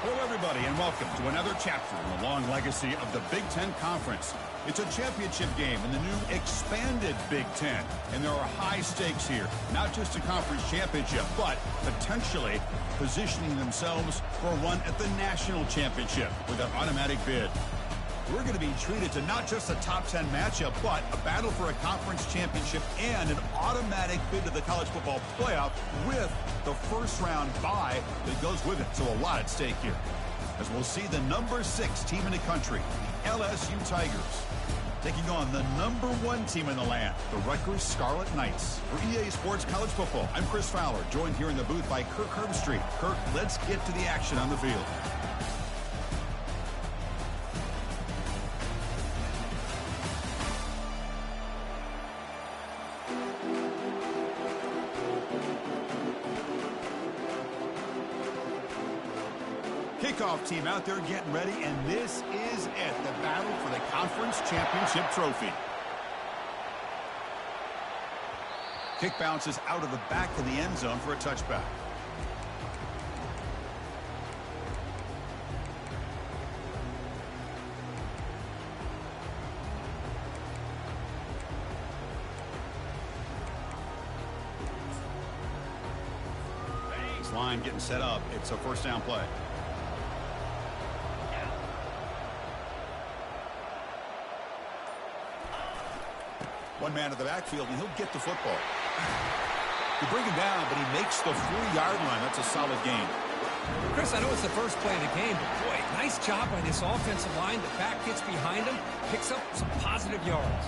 Hello, everybody, and welcome to another chapter in the long legacy of the Big Ten Conference. It's a championship game in the new expanded Big Ten, and there are high stakes here. Not just a conference championship, but potentially positioning themselves for a run at the national championship with an automatic bid. We're going to be treated to not just a top 10 matchup, but a battle for a conference championship and an automatic bid to the college football playoff with the first round bye that goes with it. So a lot at stake here. As we'll see the number 6 team in the country, the LSU Tigers, taking on the number 1 team in the land, the Rutgers Scarlet Knights. For EA Sports College Football, I'm Chris Fowler, joined here in the booth by Kirk Herbstreit. Kirk, let's get to the action on the field. Kickoff team out there getting ready, and this is it, the battle for the conference championship trophy. Kick bounces out of the back of the end zone for a touchback. This line getting set up. It's a first down play. One man to the backfield, and he'll get the football. You bring him down, but he makes the 4-yard line. That's a solid gain. Chris, I know it's the first play of the game, but boy, nice job by this offensive line. The back gets behind him, picks up some positive yards.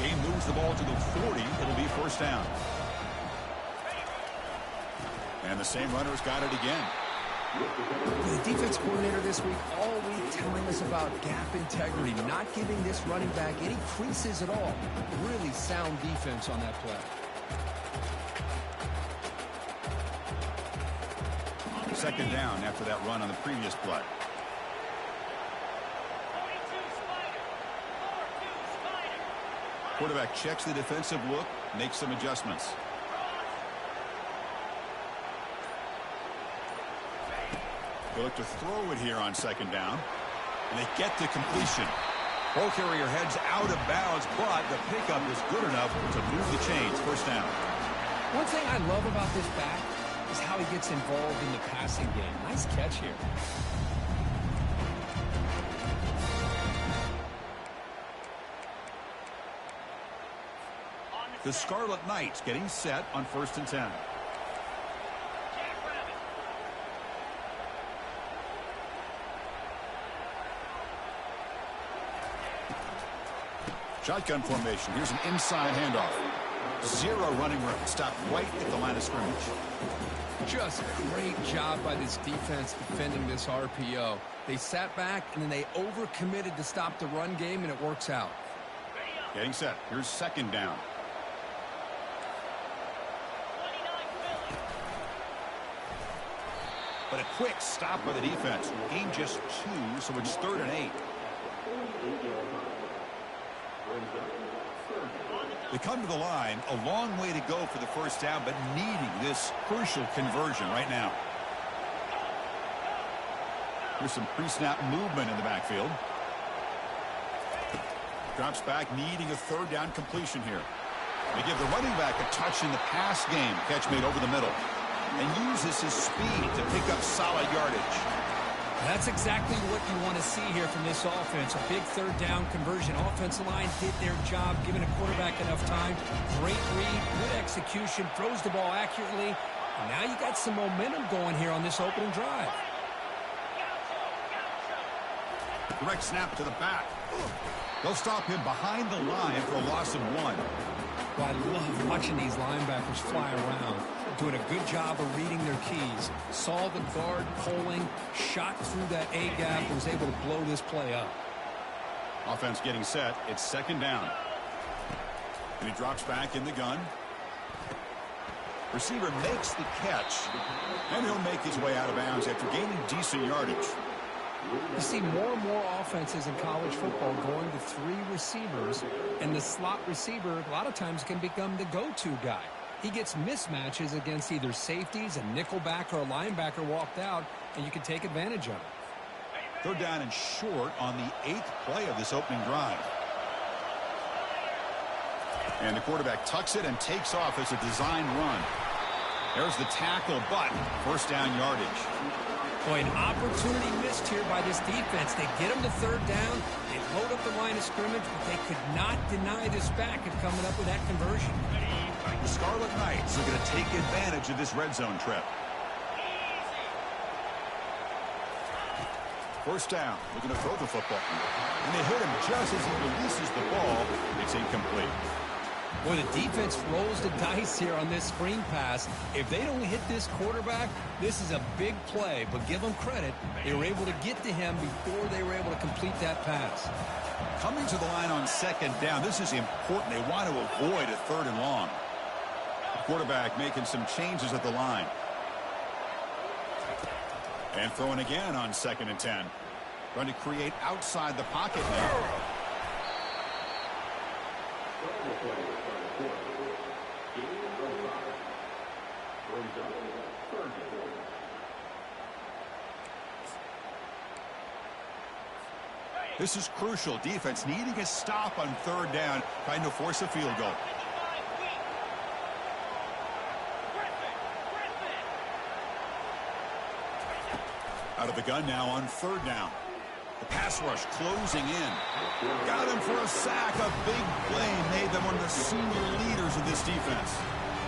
Game moves the ball to the 40. It'll be first down. And the same runner's got it again. The defense coordinator this week all week telling us about gap integrity, not giving this running back any creases at all. Really sound defense on that play. Second down after that run on the previous play. Quarterback checks the defensive look, makes some adjustments. They look to throw it here on second down, and they get to completion. Ball carrier heads out of bounds, but the pickup is good enough to move the chains. First down. One thing I love about this back is how he gets involved in the passing game. Nice catch here. The Scarlet Knights getting set on 1st and 10. Shotgun formation. Here's an inside handoff. 0 running room. Stopped right at the line of scrimmage. Just a great job by this defense defending this RPO. They sat back, and then they overcommitted to stop the run game, and it works out. Getting set. Here's second down. But a quick stop by the defense. Gain just 2, so it's 3rd and 8. They come to the line, a long way to go for the first down, but needing this crucial conversion right now. Here's some pre-snap movement in the backfield. Drops back, needing a 3rd down completion here. They give the running back a touch in the pass game. Catch made over the middle. And uses his speed to pick up solid yardage. That's exactly what you want to see here from this offense. A big 3rd down conversion. Offensive line did their job, giving a quarterback enough time. Great read, good execution, throws the ball accurately. And now you got some momentum going here on this opening drive. Direct snap to the back. They'll stop him behind the line for a loss of 1. Well, I love watching these linebackers fly around. Doing a good job of reading their keys. Saw the guard pulling, shot through that A-gap, and was able to blow this play up. Offense getting set. It's second down. And he drops back in the gun. Receiver makes the catch, and he'll make his way out of bounds after gaining decent yardage. You see more and more offenses in college football going to 3 receivers, and the slot receiver a lot of times can become the go-to guy. He gets mismatches against either safeties, a nickelback, or a linebacker walked out, and you can take advantage of it. Third down and short on the 8th play of this opening drive. And the quarterback tucks it and takes off as a design run. There's the tackle, but first down yardage. Boy, an opportunity missed here by this defense. They get them to third down. They load up the line of scrimmage, but they could not deny this back of coming up with that conversion. The Scarlet Knights are going to take advantage of this red zone trip. First down, looking to throw the football. And they hit him just as he releases the ball. It's incomplete. Boy, the defense rolls the dice here on this screen pass. If they don't hit this quarterback, this is a big play. But give them credit. They were able to get to him before they were able to complete that pass. Coming to the line on second down, this is important. They want to avoid a third and long. The quarterback making some changes at the line. And throwing again on 2nd and 10. Trying to create outside the pocket now. This is crucial. Defense needing a stop on third down, trying to force a field goal. Out of the gun now on third down. The pass rush closing in. Got him for a sack. A big play made them one of the senior leaders of this defense.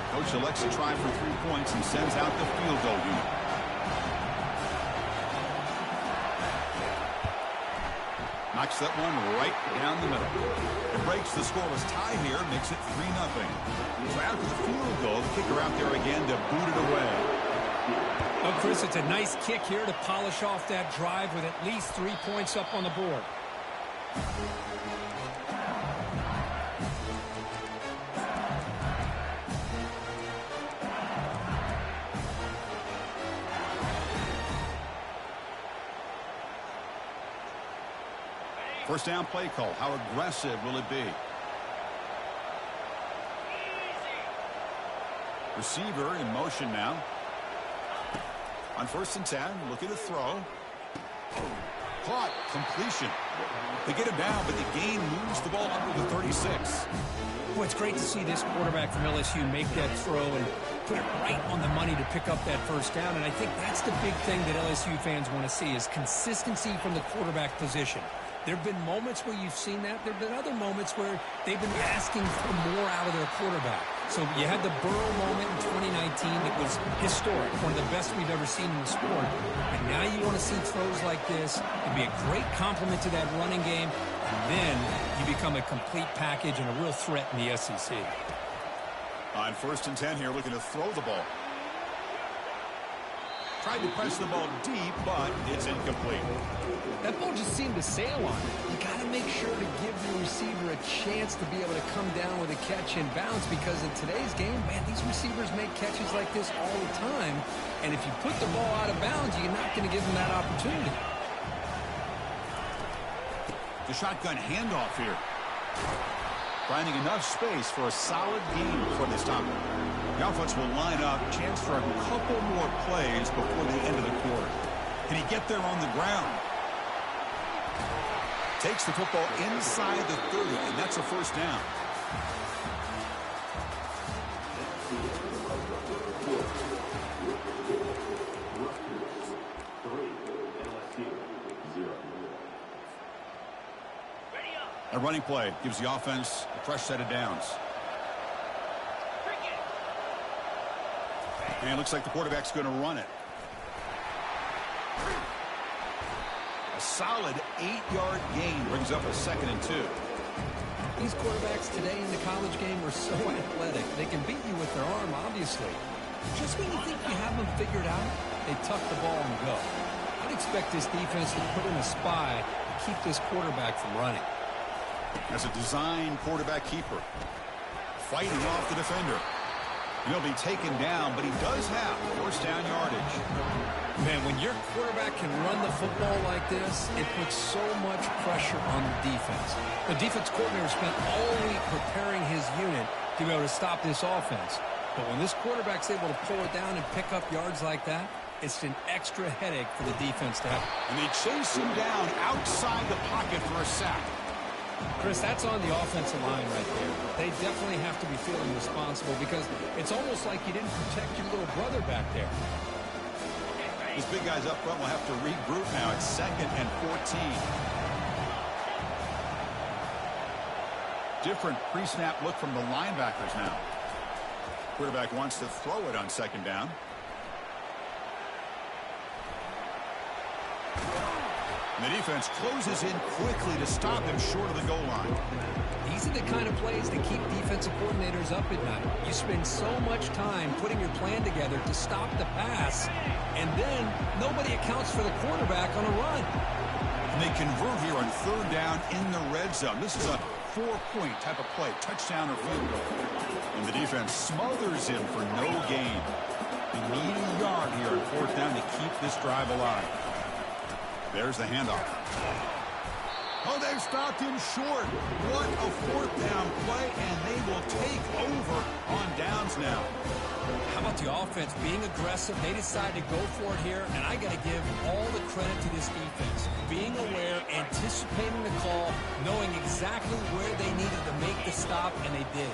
Coach elects to try for 3 points and sends out the field goal unit. Knocks that one right down the middle. It breaks the scoreless tie here, makes it 3-0. So after the field goal, the kicker out there again to boot it away. Well, Chris, it's a nice kick here to polish off that drive with at least 3 points up on the board. First down play call. How aggressive will it be? Receiver in motion now. On 1st and 10, looking to throw. Caught. Completion. They get him down, but the gain moves the ball under the 36. Well, it's great to see this quarterback from LSU make that throw and put it right on the money to pick up that first down. And I think that's the big thing that LSU fans want to see is consistency from the quarterback position. There have been moments where you've seen that. There have been other moments where they've been asking for more out of their quarterback. So you had the Burrow moment in 2019 that was historic, one of the best we've ever seen in the sport. And now you want to see throws like this. It'd be a great compliment to that running game. And then you become a complete package and a real threat in the SEC. On 1st and 10 here, looking to throw the ball. Tried to press the ball deep, but it's incomplete. That ball just seemed to sail on it. You got to make sure to give your receiver a chance to be able to come down with a catch and bounce because in today's game, man, these receivers make catches like this all the time. And if you put the ball out of bounds, you're not going to give them that opportunity. The shotgun handoff here. Finding enough space for a solid gain for this time. The offense will line up, chance for a couple more plays before the end of the quarter. Can he get there on the ground? Takes the football inside the 30, and that's a first down. A running play gives the offense a fresh set of downs. And it looks like the quarterback's going to run it. A solid 8-yard gain brings up a 2nd and 2. These quarterbacks today in the college game are so athletic. They can beat you with their arm, obviously. Just when you think you have them figured out, they tuck the ball and go. I'd expect this defense to put in a spy to keep this quarterback from running. As a design quarterback keeper, fighting off the defender. He'll be taken down, but he does have first down yardage. Man, when your quarterback can run the football like this, it puts so much pressure on the defense. The defense coordinator spent all week preparing his unit to be able to stop this offense. But when this quarterback's able to pull it down and pick up yards like that, It's an extra headache for the defense to have. And they chase him down outside the pocket for a sack. Chris, that's on the offensive line right there. They definitely have to be feeling responsible because it's almost like you didn't protect your little brother back there. These big guys up front will have to regroup now. It's 2nd and 14. Different pre-snap look from the linebackers now. Quarterback wants to throw it on 2nd down. And the defense closes in quickly to stop him short of the goal line. These are the kind of plays that keep defensive coordinators up at night. You spend so much time putting your plan together to stop the pass, and then nobody accounts for the quarterback on a run. And they convert here on 3rd down in the red zone. This is a 4-point type of play, touchdown or field goal. And the defense smothers him for no gain. They need a yard here on 4th down to keep this drive alive. There's the handoff. Oh, they've stopped him short. What a 4th down play, and they will take over on downs now. How about the offense being aggressive? They decide to go for it here, and I got to give all the credit to this defense. Being aware, anticipating the call, knowing exactly where they needed to make the stop, and they did.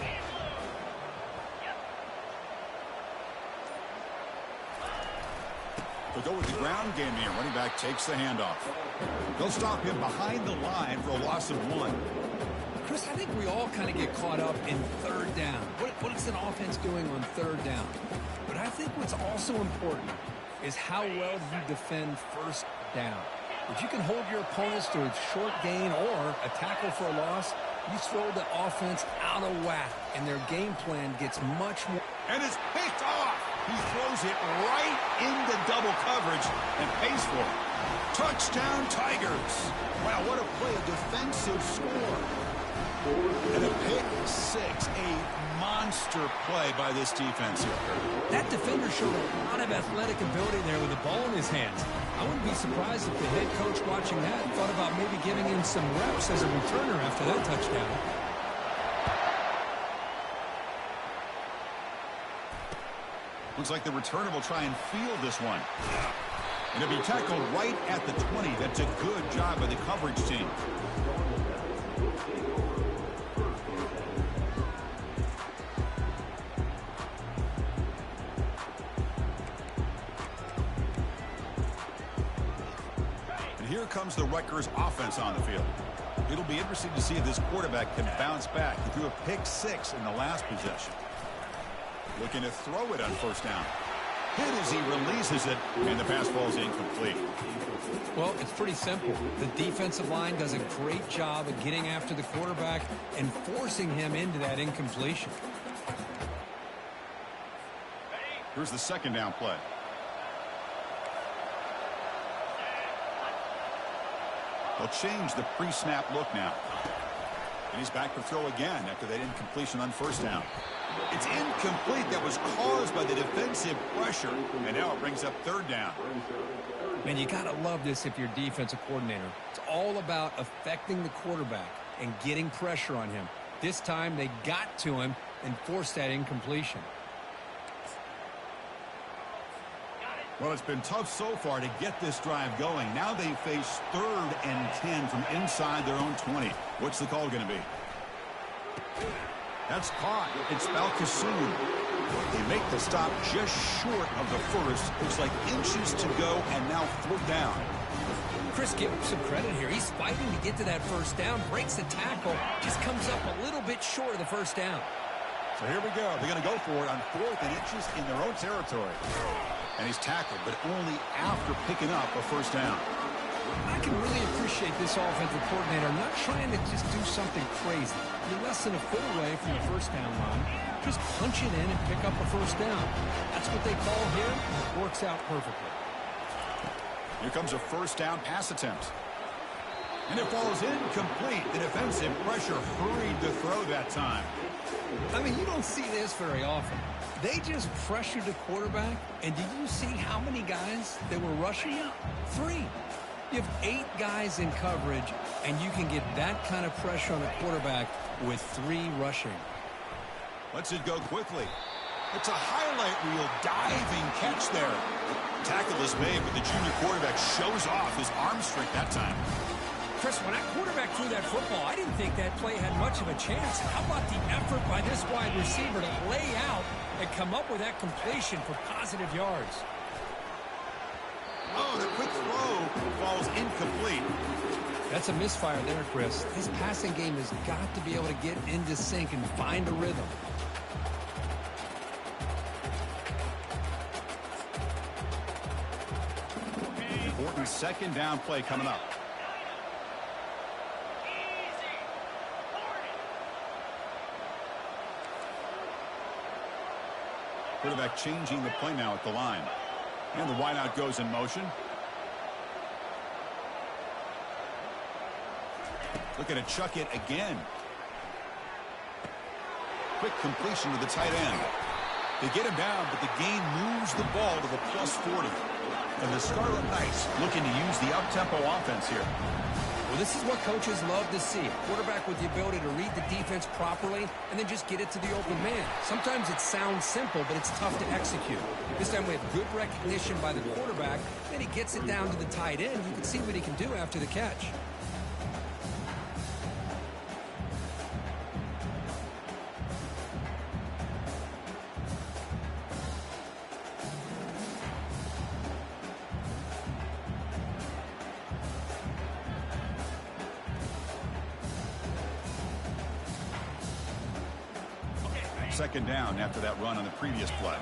They'll go with the ground game here. Running back takes the handoff. They'll stop him behind the line for a loss of 1. Chris, I think we all kind of get caught up in 3rd down. What is an offense doing on 3rd down? But I think what's also important is how well do you defend 1st down. If you can hold your opponents to a short gain or a tackle for a loss, you throw the offense out of whack, and their game plan gets much more. And it's picked off. He throws it right into double coverage and pays for it. Touchdown, Tigers. Wow, what a play, a defensive score. And a pick 6, a monster play by this defense here. That defender showed a lot of athletic ability there with the ball in his hands. I wouldn't be surprised if the head coach watching that thought about maybe giving him some reps as a returner after that touchdown. Looks like the returner will try and field this one. And it'll be tackled right at the 20. That's a good job by the coverage team. And here comes the Rutgers offense on the field. It'll be interesting to see if this quarterback can bounce back. He threw a pick 6 in the last possession. Looking to throw it on 1st down. Hit as he releases it, and the pass falls incomplete. Well, it's pretty simple. The defensive line does a great job of getting after the quarterback and forcing him into that incompletion. Here's the 2nd down play. They'll change the pre-snap look now. And he's back to throw again after that incompletion on 1st down. It's incomplete. That was caused by the defensive pressure. And now it brings up 3rd down. Man, you got to love this if you're defensive coordinator. It's all about affecting the quarterback and getting pressure on him. This time they got to him and forced that incompletion. Well, it's been tough so far to get this drive going. Now they face 3rd and 10 from inside their own 20. What's the call going to be? That's caught. It's Balkasoon. They make the stop just short of the 1st. Looks like inches to go, and now 4th down. Chris, give him some credit here. He's fighting to get to that 1st down, breaks the tackle, just comes up a little bit short of the 1st down. So here we go. They're going to go for it on 4th and inches in their own territory. And he's tackled, but only after picking up a 1st down. I can really appreciate this offensive coordinator not trying to just do something crazy. You're less than a foot away from the 1st down line. Just punch it in and pick up a 1st down. That's what they call here, and it works out perfectly. Here comes a 1st down pass attempt. And it falls incomplete. The defensive pressure hurried to throw that time. I mean, you don't see this very often. They just pressured the quarterback, and did you see how many guys that were rushing him? 3. You have 8 guys in coverage, and you can get that kind of pressure on a quarterback with 3 rushing. Lets it go quickly. It's a highlight reel diving catch there. Tackle is made, but the junior quarterback shows off his arm strength that time. Chris, when that quarterback threw that football, I didn't think that play had much of a chance. How about the effort by this wide receiver to lay out and come up with that completion for positive yards? Oh, the quick throw falls incomplete. That's a misfire there, Chris. His passing game has got to be able to get into sync and find a rhythm. Important second down play coming up. Quarterback changing the play now at the line. And the wideout goes in motion. Looking to chuck it again. Quick completion to the tight end. They get him down, but the gain moves the ball to the +40. And the Scarlet Knights looking to use the up-tempo offense here. Well, this is what coaches love to see. A quarterback with the ability to read the defense properly and then just get it to the open man. Sometimes it sounds simple, but it's tough to execute. This time we have good recognition by the quarterback. Then he gets it down to the tight end. You can see what he can do after the catch. Second down after that run on the previous play.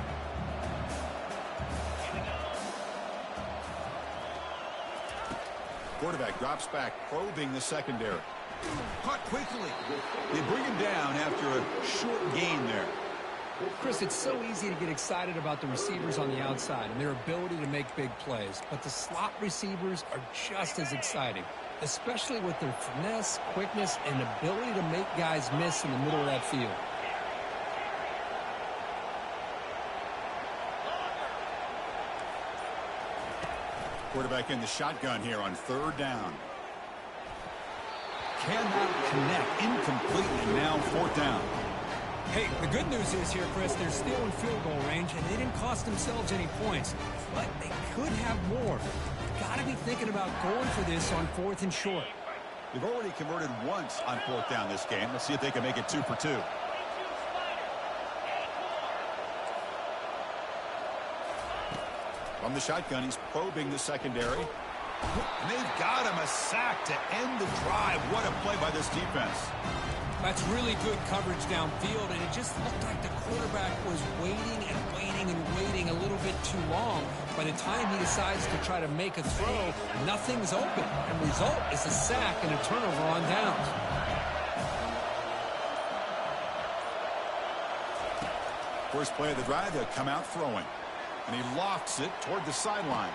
Quarterback drops back, probing the secondary. Caught quickly. They bring him down after a short gain there. Chris, it's so easy to get excited about the receivers on the outside and their ability to make big plays, but the slot receivers are just as exciting, especially with their finesse, quickness, and ability to make guys miss in the middle of that field. Quarterback in the shotgun here on third down. Cannot connect. Incomplete, and now fourth down. Hey, the good news is here, Chris, they're still in field goal range, and they didn't cost themselves any points. But they could have more. Got to be thinking about going for this on 4th and short. They've already converted once on 4th down this game. Let's see if they can make it 2 for 2. From the shotgun, he's probing the secondary. And they've got him a sack to end the drive. What a play by this defense. That's really good coverage downfield, and it just looked like the quarterback was waiting and waiting and waiting a little bit too long. By the time he decides to try to make a throw, nothing's open. And the result is a sack and a turnover on downs. First play of the drive, they'll come out throwing. And he lofts it toward the sideline.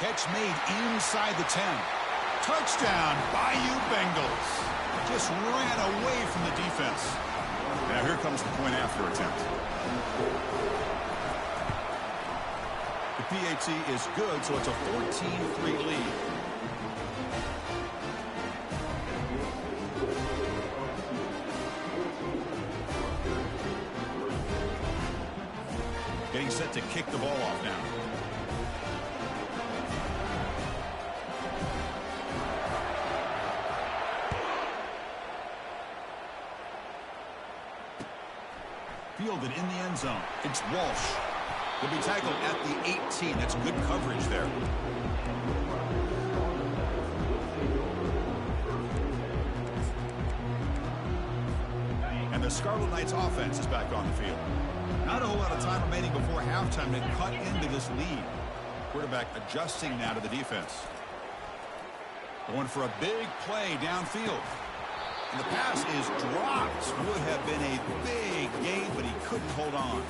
Catch made inside the 10. Touchdown, Bayou Bengals. Just ran away from the defense. Now here comes the point after attempt. The PAT is good, so it's a 14-3 lead. Getting set to kick the ball off now. Fielded in the end zone. It's Walsh. He'll be tackled at the 18. That's good coverage there. And the Scarlet Knights offense is back on the field. Not a whole lot of time remaining before halftime to cut into this lead. Quarterback adjusting now to the defense. Going for a big play downfield. And the pass is dropped. Would have been a big gain, but he couldn't hold on.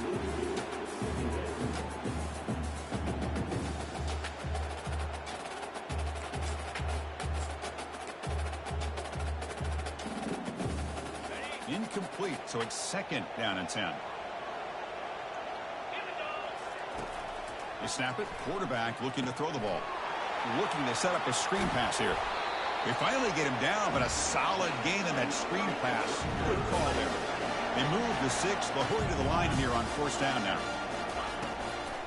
Incomplete, so it's second down and 10. They snap it. Quarterback looking to throw the ball. Looking to set up a screen pass here. They finally get him down, but a solid gain in that screen pass. Good call there. They move the 6. They'll hurry to the line here on first down now.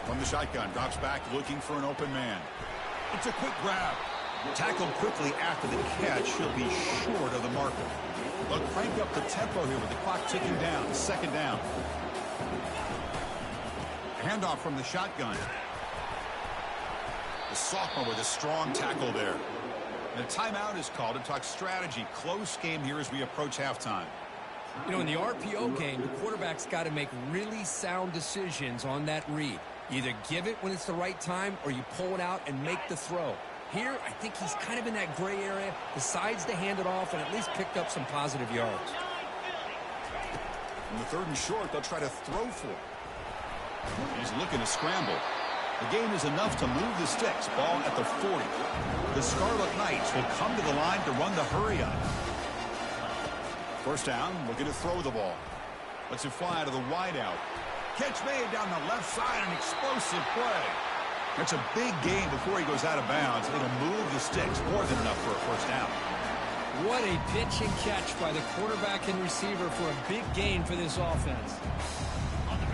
From the shotgun, drops back looking for an open man. It's a quick grab. Tackled quickly after the catch. He'll be short of the marker. They'll crank up the tempo here with the clock ticking down. Second down. Handoff from the shotgun. The sophomore with a strong tackle there. And a timeout is called to talk strategy. Close game here as we approach halftime. You know, in the RPO game, the quarterback's got to make really sound decisions on that read. You either give it when it's the right time or you pull it out and make the throw. Here, I think he's kind of in that gray area, decides to hand it off and at least picked up some positive yards. On the 3rd and short, they'll try to throw for it. He's looking to scramble. The game is enough to move the sticks. Ball at the 40. The Scarlet Knights will come to the line to run the hurry-up. First down, looking to throw the ball. Lets it fly to the wideout. Catch made down the left side, an explosive play. That's a big gain before he goes out of bounds. It'll move the sticks, more than enough for a first down. What a pitch and catch by the quarterback and receiver for a big gain for this offense.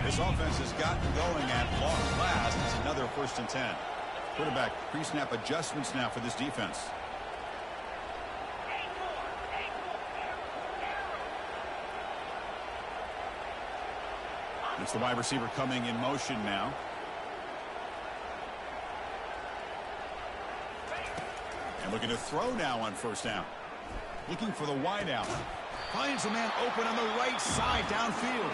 This offense has gotten going at long last. It's another 1st and 10. Quarterback pre-snap adjustments now for this defense. It's the wide receiver coming in motion now. And looking to throw now on first down. Looking for the wideout. Finds a man open on the right side downfield.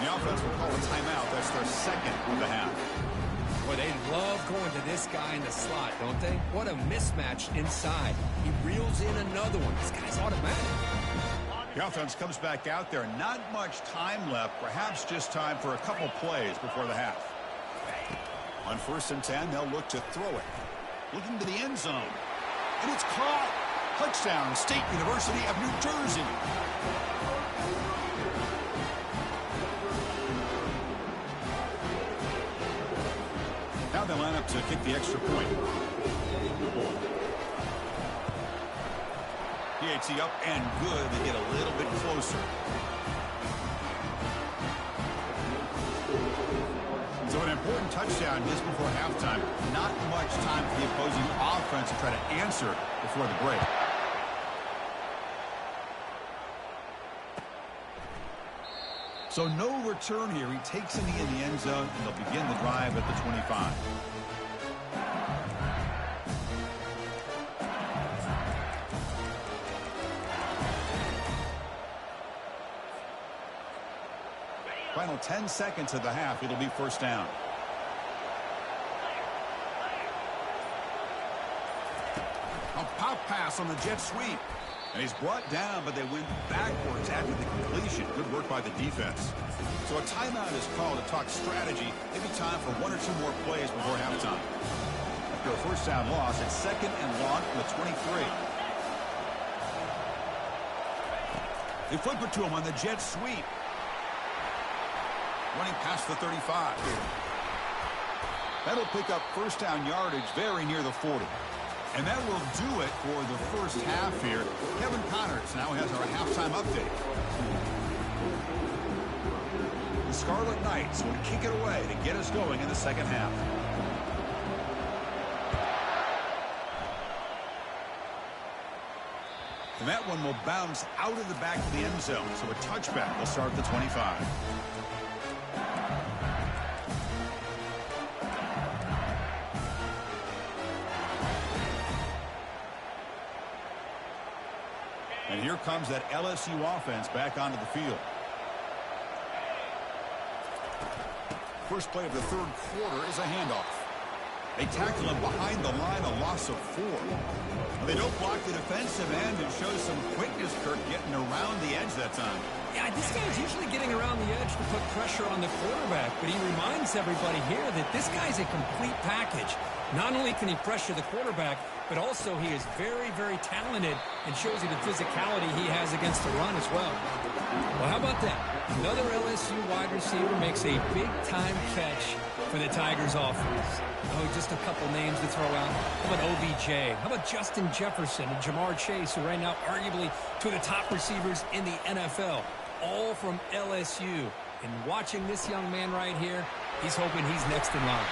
The offense will call a timeout. That's their 2nd of the half. Boy, they love going to this guy in the slot, don't they? What a mismatch inside. He reels in another one. This guy's automatic. The offense comes back out there. Not much time left. Perhaps just time for a couple plays before the half. On 1st and 10, they'll look to throw it. Looking to the end zone. And it's caught. Touchdown, State University of New Jersey. Now they line up to kick the extra point. PAT up and good. They get a little bit closer. So an important touchdown just before halftime. Not much time for the opposing offense to try to answer before the break. So no return here. He takes it in the end zone, and they'll begin the drive at the 25. Final 10 seconds of the half. It'll be first down. A pop pass on the jet sweep. And he's brought down, but they went backwards after the completion. Good work by the defense. So a timeout is called to talk strategy. Maybe time for 1 or 2 more plays before halftime. After a first down loss, it's 2nd and long from the 23. They flip it to him on the jet sweep. Running past the 35. That'll pick up first down yardage very near the 40. And that will do it for the first half here. Kevin Connors now has our halftime update. The Scarlet Knights will kick it away to get us going in the second half. And that one will bounce out of the back of the end zone. So a touchback will start at the 25. And here comes that LSU offense back onto the field. First play of the 3rd quarter is a handoff. They tackle him behind the line, a loss of 4. They don't block the defensive end and show some quickness, Kirk, getting around the edge that time. Yeah, this guy's usually getting around the edge to put pressure on the quarterback, but he reminds everybody here that this guy's a complete package. Not only can he pressure the quarterback, but also he is very, very talented and shows you the physicality he has against the run as well. Well, how about that? Another LSU wide receiver makes a big-time catch for the Tigers offense. Oh, just a couple names to throw out. How about OBJ? How about Justin Jefferson and Jamar Chase, who right now arguably two of the top receivers in the NFL? all from LSU. And watching this young man right here, he's hoping he's next in line.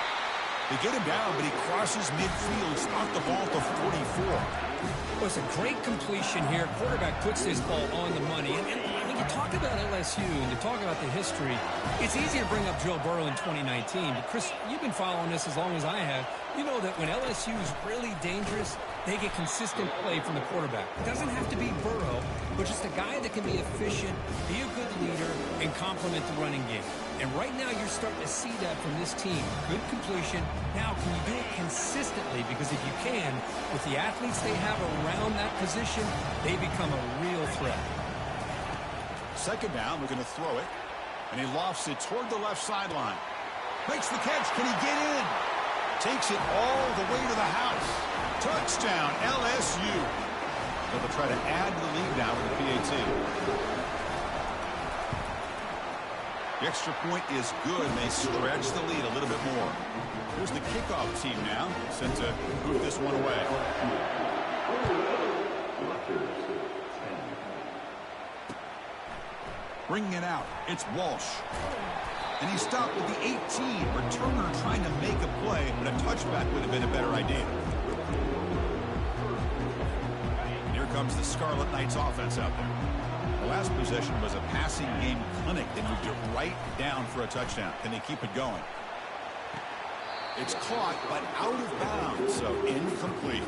They get him down, but he crosses midfield, stopped the ball to 44. Well, it's a great completion here. Quarterback puts this ball on the money. And when you talk about LSU and you talk about the history, it's easy to bring up Joe Burrow in 2019. But, Chris, you've been following this as long as I have. You know that when LSU is really dangerous, they get consistent play from the quarterback. It doesn't have to be Burrow, but just a guy that can be efficient, be a good leader, and complement the running game. And right now you're starting to see that from this team. Good completion. Now, can you do it consistently? Because if you can, with the athletes they have around that position, they become a real threat. Second down, we're going to throw it. And he lofts it toward the left sideline. Makes the catch. Can he get in? Takes it all the way to the house. Touchdown, LSU. They'll try to add to the lead now with the PAT. The extra point is good, and they stretch the lead a little bit more. Here's the kickoff team now, sent to move this one away. Bringing it out, it's Walsh. And he stopped with the 18. Returner trying to make a play, but a touchback would have been a better idea. And here comes the Scarlet Knights offense out there. The last possession was a passing game clinic. They moved it right down for a touchdown. Can they keep it going? It's caught, but out of bounds, so incomplete.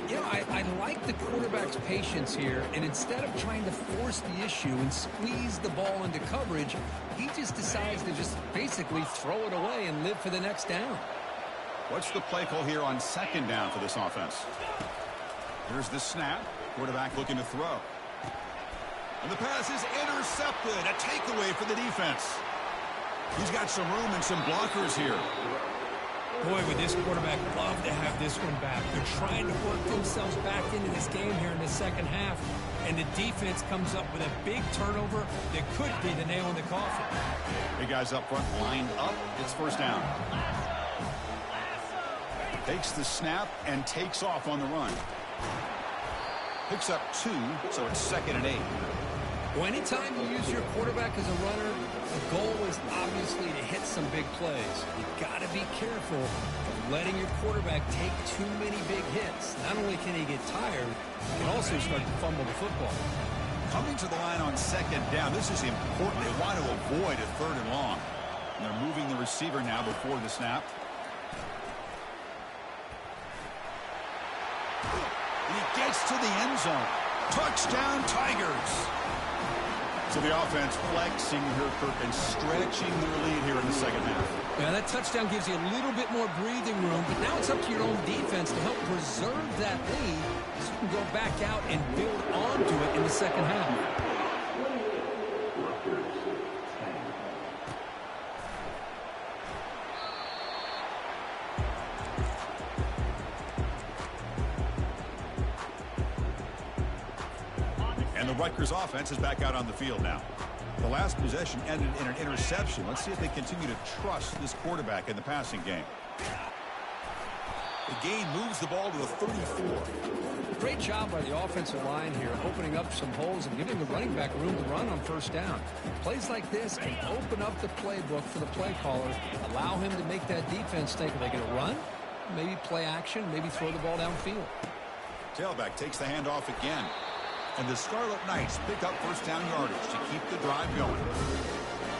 You know, I like the quarterback's patience here, and instead of trying to force the issue and squeeze the ball into coverage, he just decides to just basically throw it away and live for the next down. What's the play call here on second down for this offense? Here's the snap. Quarterback looking to throw. And the pass is intercepted. A takeaway for the defense. He's got some room and some blockers here. Boy, would this quarterback love to have this one back. They're trying to work themselves back into this game here in the second half. And the defense comes up with a big turnover that could be the nail in the coffin. Big guys up front lined up. It's first down. Takes the snap and takes off on the run. Picks up 2, so it's 2nd and 8. Well, anytime you use your quarterback as a runner, the goal is obviously to hit some big plays. You've got to be careful of letting your quarterback take too many big hits. Not only can he get tired, he can also start to fumble the football. Coming to the line on second down, this is important. They want to avoid a 3rd and long. And they're moving the receiver now before the snap. And he gets to the end zone. Touchdown, Tigers. So the offense flexing here, Kirk, and stretching their lead here in the second half. Yeah, that touchdown gives you a little bit more breathing room, but now it's up to your own defense to help preserve that lead so you can go back out and build onto it in the second half. And the Rutgers offense is back out on the field now. The last possession ended in an interception. Let's see if they continue to trust this quarterback in the passing game. The game moves the ball to the 34. Great job by the offensive line here, opening up some holes and giving the running back room to run on first down. Plays like this can open up the playbook for the play caller, allow him to make that defense think, are they going to run? Maybe play action, maybe throw the ball downfield. Tailback takes the handoff again. And the Scarlet Knights pick up first down yardage to keep the drive going.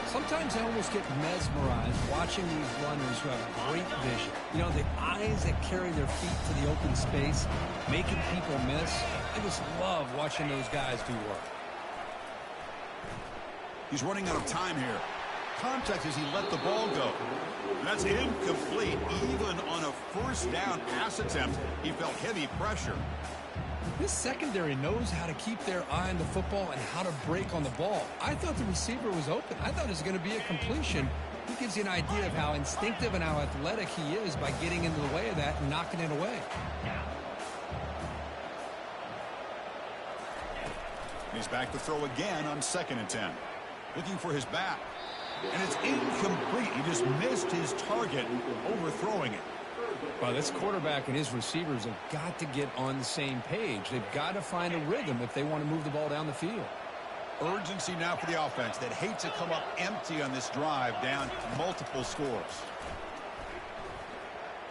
Sometimes I almost get mesmerized watching these runners who have great vision. You know, the eyes that carry their feet to the open space, making people miss. I just love watching those guys do work. He's running out of time here. Contact as he let the ball go. And that's incomplete. Even on a first down pass attempt, he felt heavy pressure. This secondary knows how to keep their eye on the football and how to break on the ball. I thought the receiver was open. I thought it was going to be a completion. He gives you an idea of how instinctive and how athletic he is by getting into the way of that and knocking it away. He's back to throw again on 2nd and 10. Looking for his back. And it's incomplete. He just missed his target, overthrowing it. Well, this quarterback and his receivers have got to get on the same page. They've got to find a rhythm if they want to move the ball down the field. Urgency now for the offense that hate to come up empty on this drive, down multiple scores.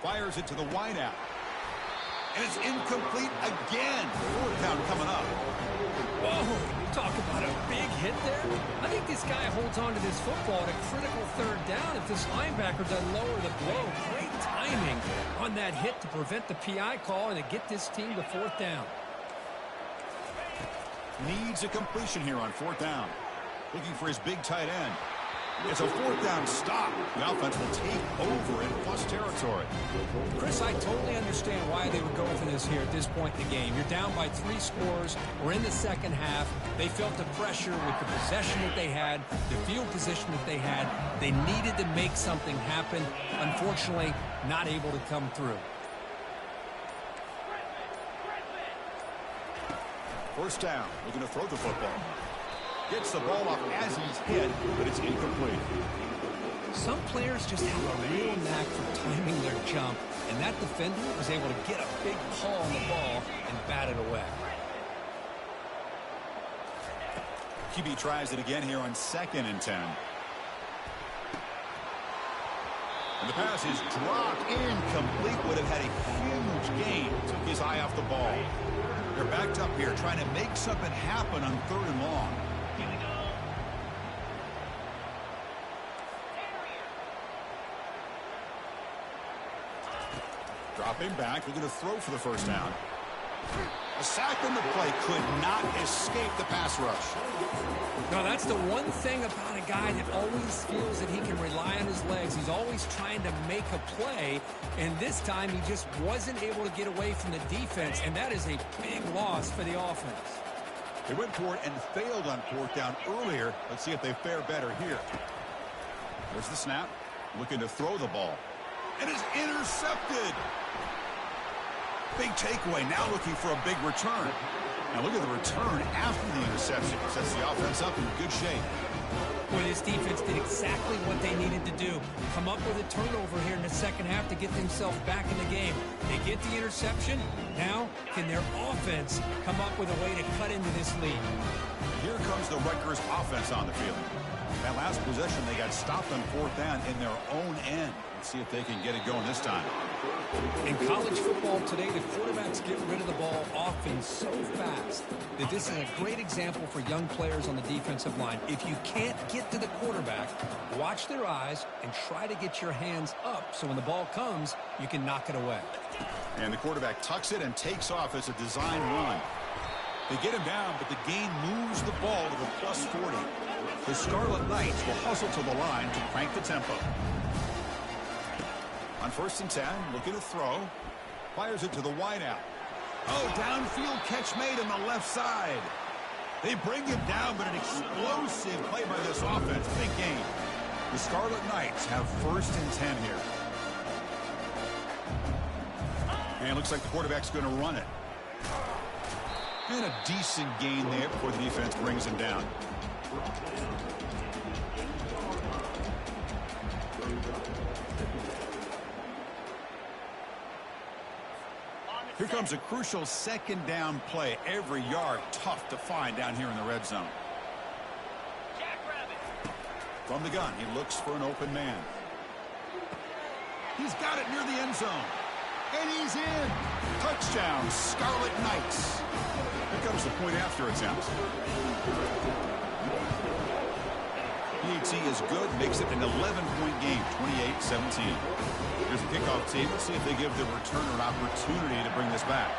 Fires it to the wideout. And it's incomplete again. Fourth down coming up. Whoa, talk about a big hit there. I think this guy holds on to this football at a critical third down if this linebacker doesn't lower the blow. Great timing on that hit to prevent the PI call and to get this team to fourth down. Needs a completion here on fourth down. Looking for his big tight end. It's a fourth down stop. The offense will take over in plus territory. Chris, I totally understand why they would go for this here at this point in the game. You're down by 3 scores. We're in the second half. They felt the pressure with the possession that they had, the field position that they had. They needed to make something happen. Unfortunately, not able to come through. First down, looking to throw the football. Gets the ball off as he's hit, but it's incomplete. Some players just have a real knack for timing their jump, and that defender was able to get a big paw on the ball and bat it away. QB tries it again here on 2nd and 10. And the pass is dropped incomplete. Would have had a huge gain. Took his eye off the ball. They're backed up here trying to make something happen on 3rd and long. Dropping back, we're going to throw for the first down. A sack on the play could not escape the pass rush. Now, that's the one thing about a guy that always feels that he can rely on his legs. He's always trying to make a play, and this time he just wasn't able to get away from the defense, and that is a big loss for the offense. They went for it and failed on fourth down earlier. Let's see if they fare better here. There's the snap. Looking to throw the ball. And it's intercepted. Big takeaway. Now looking for a big return. Now look at the return after the interception. Sets the offense up in good shape. Boy, this defense did exactly what they needed to do. Come up with a turnover here in the second half to get themselves back in the game. They get the interception. Now, can their offense come up with a way to cut into this lead? Here comes the Rutgers offense on the field. That last possession, they got stopped on fourth down in their own end. Let's see if they can get it going this time. In college football today, the quarterbacks get rid of the ball often so fast that this is a great example for young players on the defensive line. If you can't get to the quarterback, watch their eyes and try to get your hands up so when the ball comes, you can knock it away. And the quarterback tucks it and takes off as a design run. They get him down, but the gain moves the ball to the plus 40. The Scarlet Knights will hustle to the line to crank the tempo. On 1st and 10, looking to throw. Fires it to the wideout. Oh, downfield catch made on the left side. They bring him down, but an explosive play by this offense. Big gain. The Scarlet Knights have 1st and 10 here. And it looks like the quarterback's going to run it. And a decent gain there before the defense brings him down. Here comes a crucial 2nd down play. Every yard tough to find down here in the red zone. From the gun, he looks for an open man. He's got it near the end zone. And he's in. Touchdown, Scarlet Knights. Here comes the point after attempt. PAT is good, makes it an 11-point game, 28-17. Here's the kickoff team. Let's see if they give the returner an opportunity to bring this back.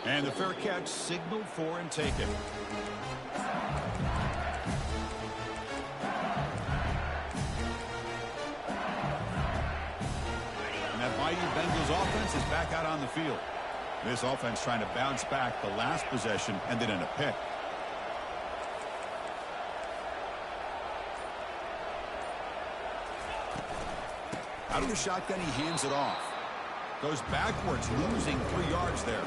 And the fair catch signaled for and taken. And that mighty Bengals offense is back out on the field. This offense trying to bounce back. The last possession ended in a pick. Out of the shotgun, he hands it off. Goes backwards, losing 3 yards there.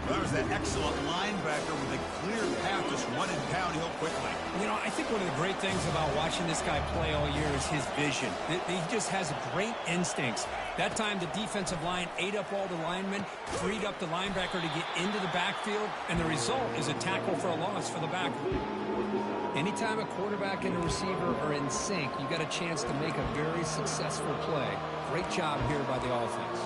Well, there's that excellent linebacker with a clear path just wanted downhill quickly. You know, I think one of the great things about watching this guy play all year is his vision. He just has great instincts. That time, the defensive line ate up all the linemen, freed up the linebacker to get into the backfield, and the result is a tackle for a loss for the backer. Anytime a quarterback and a receiver are in sync, you got a chance to make a very successful play. Great job here by the offense.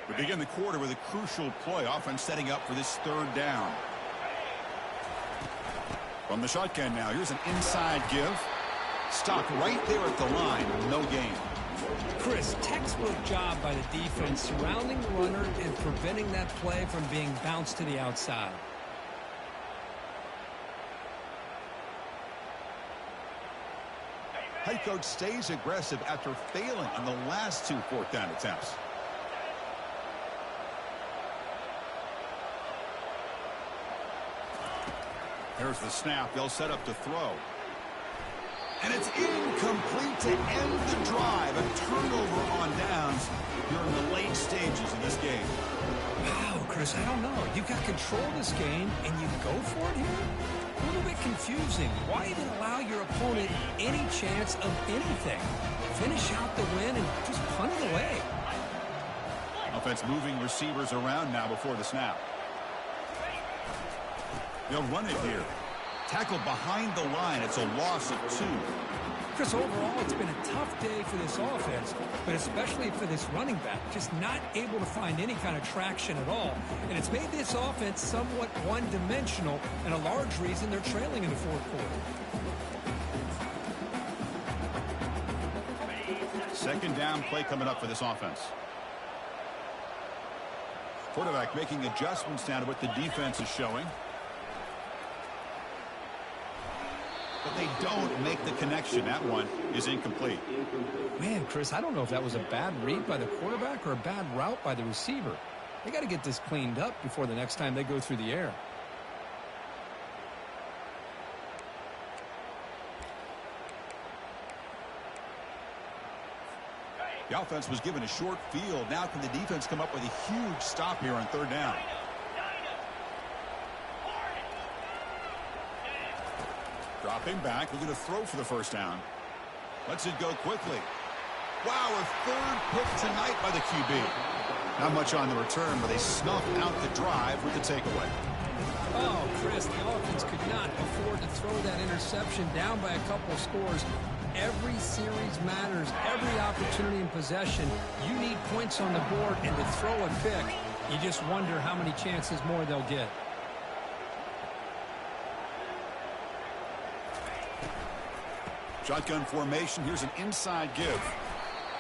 We begin the quarter with a crucial play. Offense setting up for this third down. From the shotgun now, here's an inside give. Stopped right there at the line. No gain. Chris, textbook job by the defense surrounding the runner and preventing that play from being bounced to the outside. Head coach stays aggressive after failing on the last 2 fourth down attempts. Here's the snap. They'll set up to throw. And it's incomplete to end the drive. A turnover on downs here in the late stages of this game. Wow, Chris, I don't know. You've got control of this game, and you go for it here? A little bit confusing. Why even allow your opponent any chance of anything? Finish out the win and just punt it away. Offense moving receivers around now before the snap. They'll run it here. Tackle behind the line. It's a loss of 2. Chris, overall, it's been a tough day for this offense, but especially for this running back. Just not able to find any kind of traction at all. And it's made this offense somewhat one-dimensional, and a large reason they're trailing in the fourth quarter. Second down play coming up for this offense. Quarterback making adjustments now to what the defense is showing. But they don't make the connection. That one is incomplete. Man, Chris, I don't know if that was a bad read by the quarterback or a bad route by the receiver. They got to get this cleaned up before the next time they go through the air. The offense was given a short field. Now can the defense come up with a huge stop here on third down? Dropping back, we're going to throw for the first down. Lets it go quickly. Wow, a third pick tonight by the QB. Not much on the return, but they snuff out the drive with the takeaway. Oh, Chris, the offense could not afford to throw that interception down by a couple of scores. Every series matters. Every opportunity in possession. You need points on the board, and to throw a pick, you just wonder how many chances more they'll get. Shotgun formation. Here's an inside give.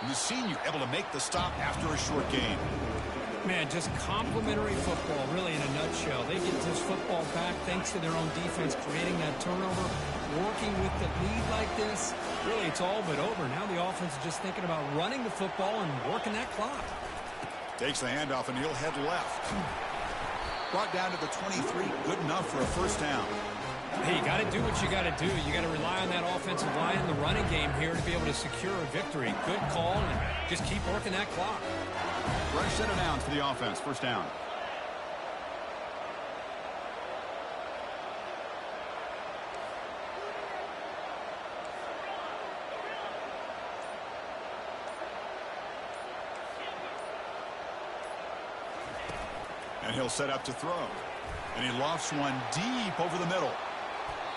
And the senior able to make the stop after a short gain. Man, just complimentary football, really, in a nutshell. They get this football back thanks to their own defense, creating that turnover, working with the lead like this. Really, it's all but over. Now the offense is just thinking about running the football and working that clock. Takes the handoff, and he'll head left. Brought down to the 23. Good enough for a first down. Hey, you got to do what you got to do. You got to rely on that offensive line in the running game here to be able to secure a victory. Good call, and just keep working that clock. Fresh set of downs for the offense. First down. And he'll set up to throw. And he lofts one deep over the middle.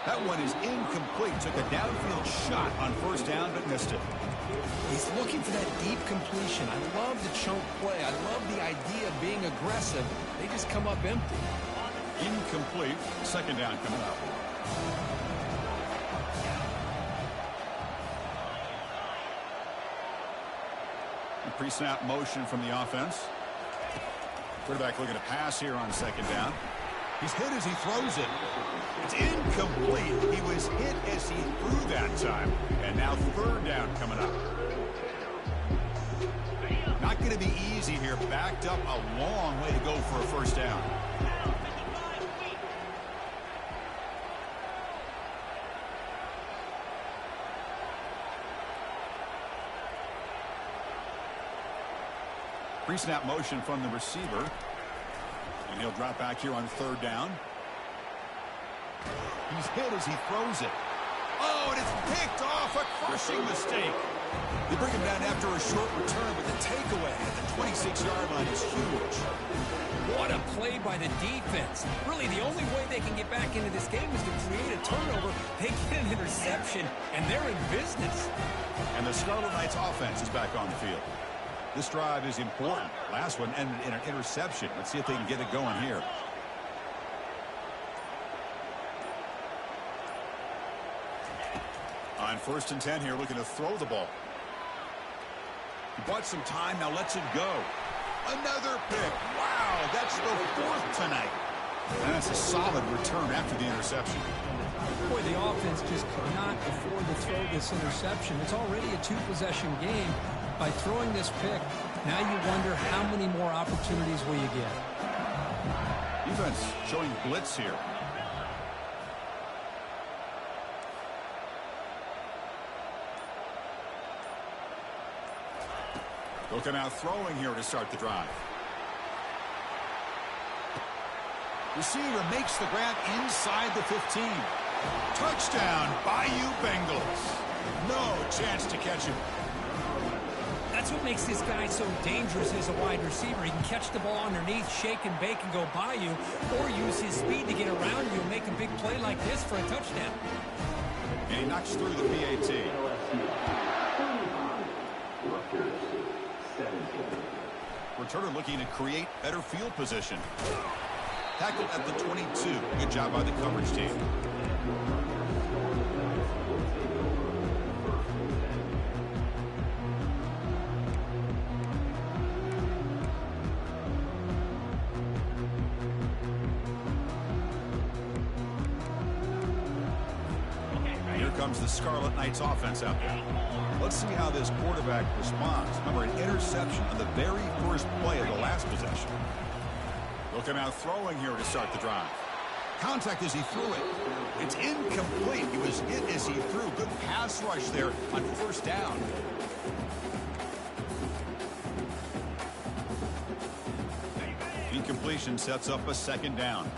That one is incomplete. Took a downfield shot on first down, but missed it. He's looking for that deep completion. I love the chunk play. I love the idea of being aggressive. They just come up empty. Incomplete. Second down coming up. A pre-snap motion from the offense. Quarterback looking to pass here on second down. He's hit as he throws it. It's incomplete. He was hit as he threw that time. Now third down coming up. Not going to be easy here. Backed up a long way to go for a first down. Pre-snap motion from the receiver. And he'll drop back here on third down. He's hit as he throws it. Oh, and it's picked off. A crushing mistake. They bring him down after a short return, but the takeaway at the 26-yard line is huge. What a play by the defense. Really, the only way they can get back into this game is to create a turnover. They get an interception, and they're in business. And the Scarlet Knights offense is back on the field. This drive is important. Last one ended in an interception. Let's see if they can get it going here. On 1st and 10 here, looking to throw the ball. He bought some time, now lets it go. Another pick. Wow, that's the 4th tonight. And that's a solid return after the interception. Boy, the offense just could not afford to throw this interception. It's already a two-possession game. By throwing this pick, now you wonder how many more opportunities will you get. Defense showing blitz here. Looking out throwing here to start the drive. Receiver makes the grab inside the 15. Touchdown, Bayou Bengals. No chance to catch him. That's what makes this guy so dangerous as a wide receiver. He can catch the ball underneath, shake and bake and go by you, or use his speed to get around you and make a big play like this for a touchdown. And he knocks through the PAT. Returner looking to create better field position. Tackled at the 22. Good job by the coverage team. Here comes the Scarlet Knights offense out there. Let's see how this quarterback responds. Remember, an interception on the very first play of the last possession. Looking out throwing here to start the drive. Contact as he threw it. It's incomplete. He was hit as he threw. Good pass rush there on first down. Incompletion sets up a second down.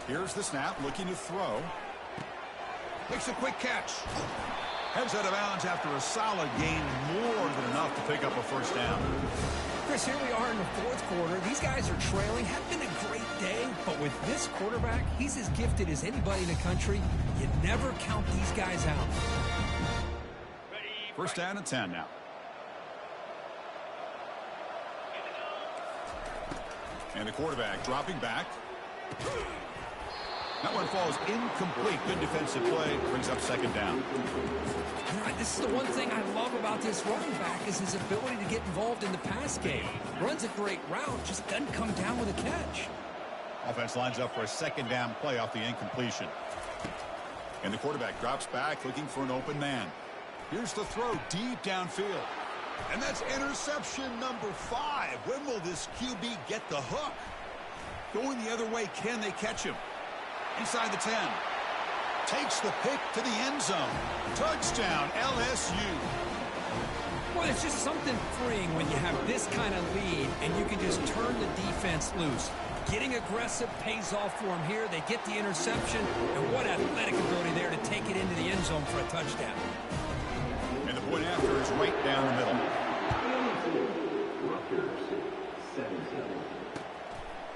Here's the snap, looking to throw. Makes a quick catch. Heads out of bounds after a solid gain, more than enough to pick up a first down. Chris, here we are in the 4th quarter. These guys are trailing. Had been a great day, but with this quarterback, he's as gifted as anybody in the country. You never count these guys out. First down and 10 now. And the quarterback dropping back. That one falls incomplete. Good defensive play. Brings up second down. Right, this is the one thing I love about this running back is his ability to get involved in the pass game. Runs a great route, just doesn't come down with a catch. Offense lines up for a second down play off the incompletion. And the quarterback drops back looking for an open man. Here's the throw deep downfield. And that's interception number 5. When will this QB get the hook? Going the other way, can they catch him? Inside the 10. Takes the pick to the end zone. Touchdown, LSU. Well, it's just something freeing when you have this kind of lead and you can just turn the defense loose. Getting aggressive pays off for them here. They get the interception, and what athletic ability there to take it into the end zone for a touchdown. And the point after is right down the middle.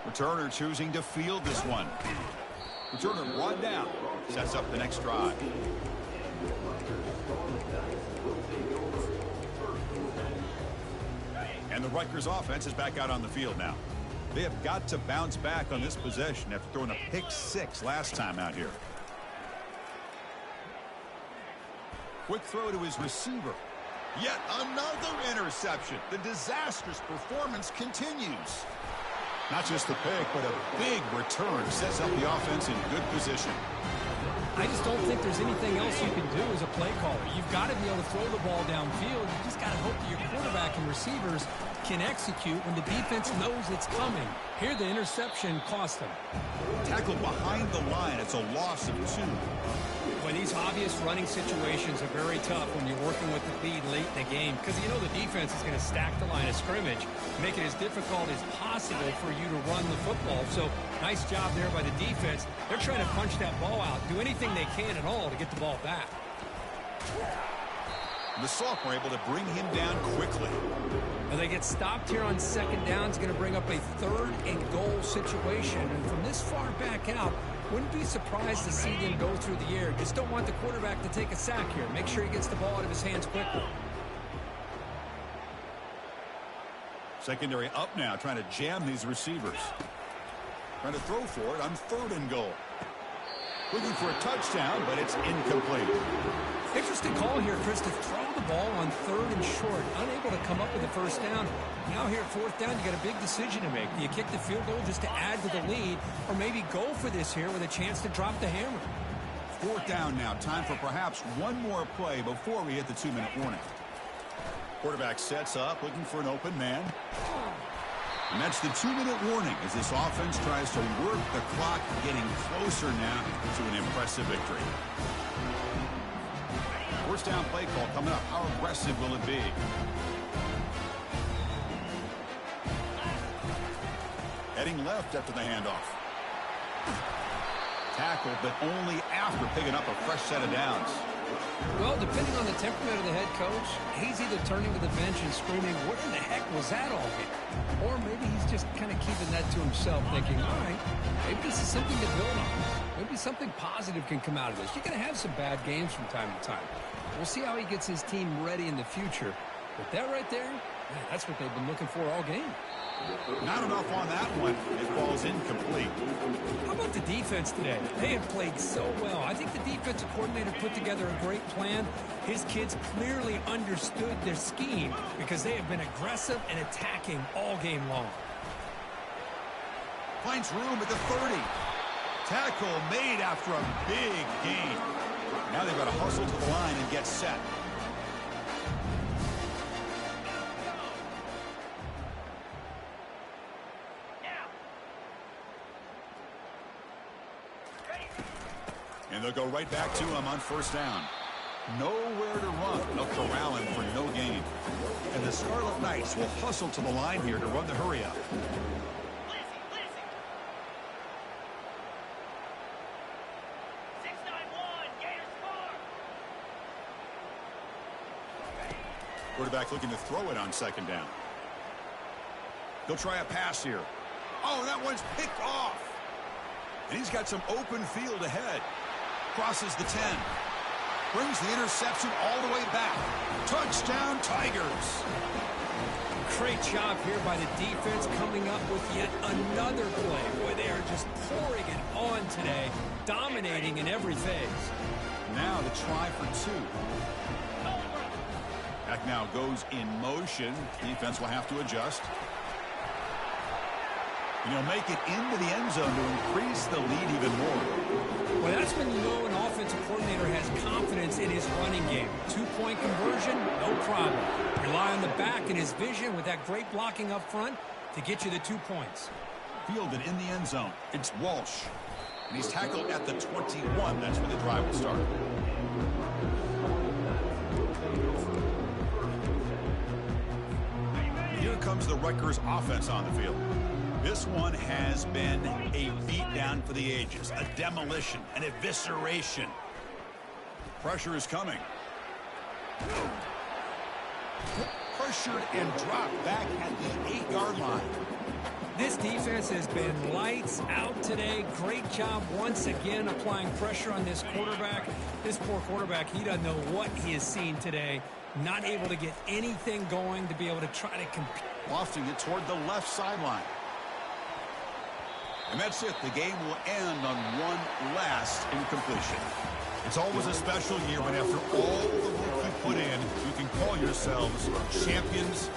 Returner choosing to field this one. Returner brought down. Sets up the next drive. And the Rutgers offense is back out on the field now. They have got to bounce back on this possession after throwing a pick-6 last time out here. Quick throw to his receiver. Yet another interception. The disastrous performance continues. Not just the pick, but a big return sets up the offense in good position. I just don't think there's anything else you can do as a play caller. You've got to be able to throw the ball downfield. You just got to hope that your quarterback and receivers can execute when the defense knows it's coming. Here, the interception cost them. Tackled behind the line. It's a loss of 2. Well, these obvious running situations are very tough when you're working with the lead late in the game because you know the defense is going to stack the line of scrimmage, make it as difficult as possible for you to run the football. So, nice job there by the defense. They're trying to punch that ball out, do anything they can at all to get the ball back. The sophomore able to bring him down quickly. And they get stopped here on second down. It's going to bring up a 3rd and goal situation. And from this far back out, wouldn't be surprised to see them go through the air. Just don't want the quarterback to take a sack here. Make sure he gets the ball out of his hands quickly. Secondary up now, trying to jam these receivers. Trying to throw for it on 3rd and goal. Looking for a touchdown, but it's incomplete. Interesting call here, Chris, to throw the ball on 3rd and short. Unable to come up with a first down. Now here at 4th down, you got a big decision to make. Do you kick the field goal just to add to the lead, or maybe go for this here with a chance to drop the hammer? 4th down now. Time for perhaps one more play before we hit the 2-minute warning. Quarterback sets up, looking for an open man. And that's the 2-minute warning as this offense tries to work the clock, getting closer now to an impressive victory. First down play call coming up. How aggressive will it be? Heading left after the handoff. Tackled, but only after picking up a fresh set of downs. Well, depending on the temperament of the head coach, he's either turning to the bench and screaming, what in the heck was that all here? Or maybe he's just kind of keeping that to himself, thinking, all right, maybe this is something to build on. Maybe something positive can come out of this. You're going to have some bad games from time to time. We'll see how he gets his team ready in the future. But that right there, man, that's what they've been looking for all game. Not enough on that one. It falls incomplete. How about the defense today? They have played so well. I think the defensive coordinator put together a great plan. His kids clearly understood their scheme because they have been aggressive and attacking all game long. Finds room at the 30. Tackle made after a big gain. Now they've got to hustle to the line and get set. And they'll go right back to him on 1st down. Nowhere to run. They'll corral him for no gain. And the Scarlet Knights will hustle to the line here to run the hurry up. Quarterback looking to throw it on 2nd down. They'll try a pass here. Oh, that one's picked off. And he's got some open field ahead. Crosses the 10. Brings the interception all the way back. Touchdown, Tigers. Great job here by the defense coming up with yet another play. Boy, they are just pouring it on today, dominating in every phase. Now the try for 2. Back now goes in motion. Defense will have to adjust. And he'll make it into the end zone to increase the lead even more. Well, that's when you know an offensive coordinator has confidence in his running game. 2-point conversion, no problem. Rely on the back and his vision with that great blocking up front to get you the 2 points. Fielded in the end zone. It's Walsh. And he's tackled at the 21. That's where the drive will start. Here comes the Rutgers offense on the field. This one has been a beatdown for the ages, a demolition, an evisceration. Pressure is coming. Pressured and dropped back at the 8-yard line. This defense has been lights out today. Great job once again applying pressure on this quarterback. This poor quarterback, he doesn't know what he has seen today. Not able to get anything going to be able to try to compete. Lofting it toward the left sideline. And that's it. The game will end on one last incompletion. It's always a special year when after all the work you put in, you can call yourselves champions